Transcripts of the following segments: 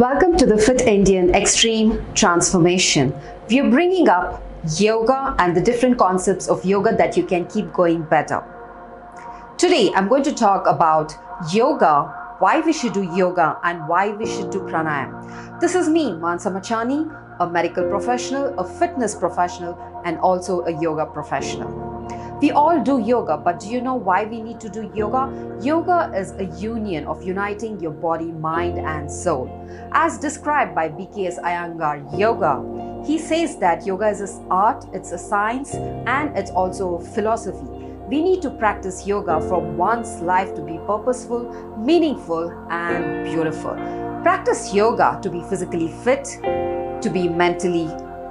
Welcome to the Fit Indian Extreme Transformation. We are bringing up yoga and the different concepts of yoga that you can keep going better. Today, I'm going to talk about yoga, why we should do yoga and why we should do pranayama. This is me, Mansa Machani, a medical professional, a fitness professional, and also a yoga professional. We all do yoga, but do you know why we need to do yoga? Yoga is a union of uniting your body, mind, and soul. As described by B.K.S. Iyengar yoga, he says that yoga is an art, it's a science, and it's also a philosophy. We need to practice yoga for one's life to be purposeful, meaningful, and beautiful. Practice yoga to be physically fit, to be mentally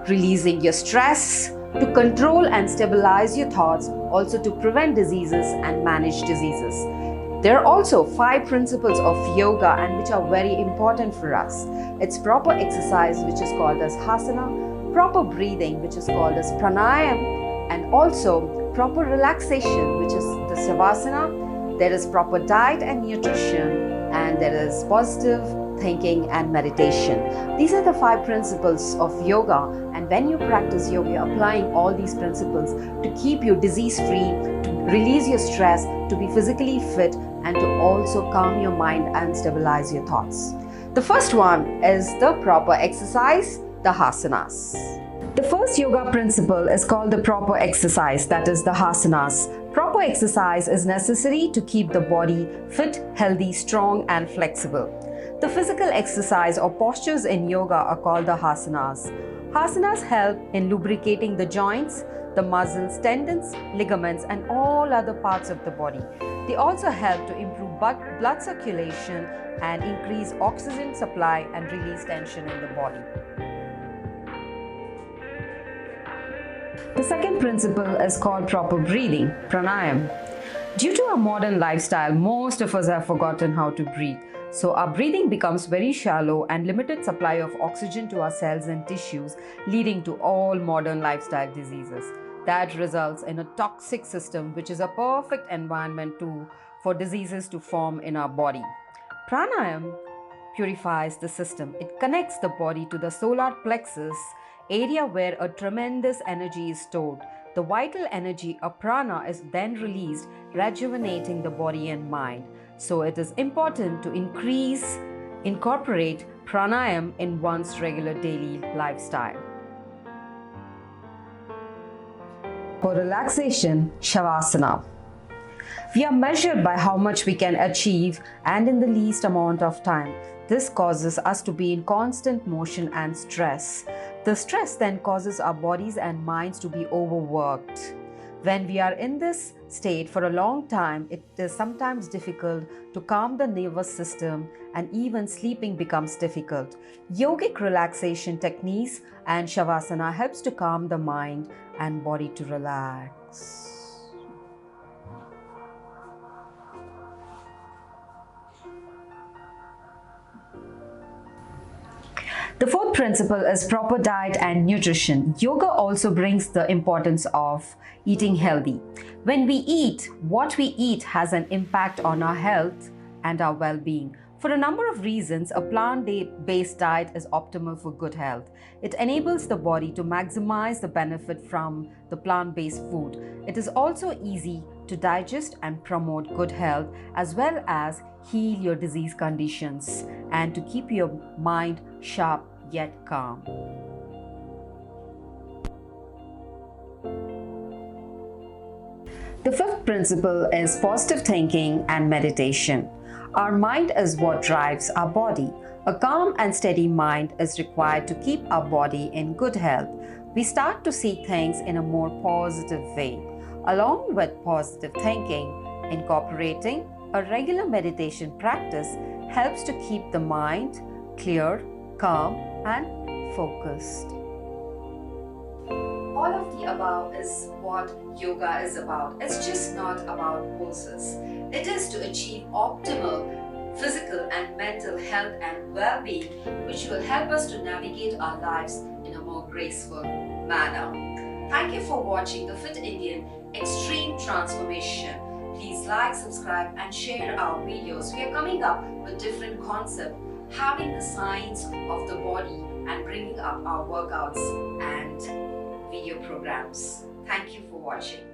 releasing your stress, to control and stabilize your thoughts, also to prevent diseases and manage diseases. There are also 5 principles of yoga and which are very important for us. It's proper exercise, which is called as asana, proper breathing, which is called as pranayama, and also proper relaxation, which is the Savasana. There is proper diet and nutrition, and there is positive thinking and meditation. These are the 5 principles of yoga, and when you practice yoga, you're applying all these principles to keep you disease-free, to release your stress, to be physically fit, and to also calm your mind and stabilize your thoughts. The first one is the proper exercise, the asanas. The first yoga principle is called the proper exercise, that is the asanas. Proper exercise is necessary to keep the body fit, healthy, strong, and flexible. The physical exercise or postures in yoga are called the asanas. Asanas help in lubricating the joints, the muscles, tendons, ligaments, and all other parts of the body. They also help to improve blood circulation and increase oxygen supply and release tension in the body. The second principle is called proper breathing, pranayama. Due to our modern lifestyle, most of us have forgotten how to breathe. So our breathing becomes very shallow and limited supply of oxygen to our cells and tissues, leading to all modern lifestyle diseases. That results in a toxic system, which is a perfect environment for diseases to form in our body. Pranayama purifies the system. It connects the body to the solar plexus, area where a tremendous energy is stored. The vital energy of prana is then released, rejuvenating the body and mind. So it is important to incorporate pranayama in one's regular daily lifestyle. For relaxation, Savasana. We are measured by how much we can achieve and in the least amount of time. This causes us to be in constant motion and stress. The stress then causes our bodies and minds to be overworked. When we are in this state for a long time, it is sometimes difficult to calm the nervous system, and even sleeping becomes difficult. Yogic relaxation techniques and Savasana helps to calm the mind and body to relax. The fourth principle is proper diet and nutrition. Yoga also brings the importance of eating healthy. When we eat, what we eat has an impact on our health and our well-being. For a number of reasons, a plant-based diet is optimal for good health. It enables the body to maximize the benefit from the plant-based food. It is also easy to digest and promote good health, as well as heal your disease conditions and to keep your mind sharp yet calm. The fifth principle is positive thinking and meditation. Our mind is what drives our body. A calm and steady mind is required to keep our body in good health. We start to see things in a more positive way. Along with positive thinking, incorporating a regular meditation practice helps to keep the mind clear, calm, and focused. All of the above is what yoga is about. It's just not about poses. It is to achieve optimal physical and mental health and well-being, which will help us to navigate our lives in a more graceful manner. Thank you for watching the Fit Indian Extreme Transformation. Please like, subscribe, and share our videos. We are coming up with different concepts having the science of the body and bringing up our workouts and video programs. Thank you for watching.